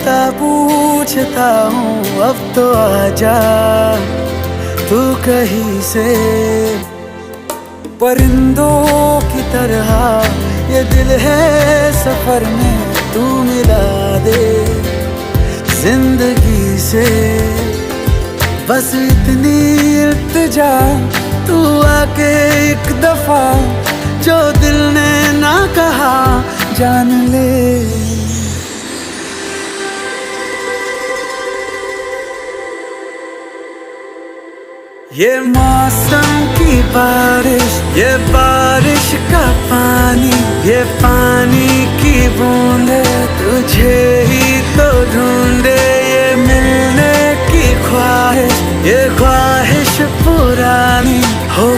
रोता पूछता हूँ अब तो आजा तू कहीं से। परिंदों की तरह ये दिल है सफर में, तू मिला दे जिंदगी से। बस इतनी इल्तिजा तू आके एक दफा जो दिल ने ना कहा जान ले। ये मौसम की बारिश, ये बारिश का पानी, ये पानी की बूंदे तुझे ही तो ढूंढे। ये मिलने की ख्वाहिश, ये ख्वाहिश पुरानी हो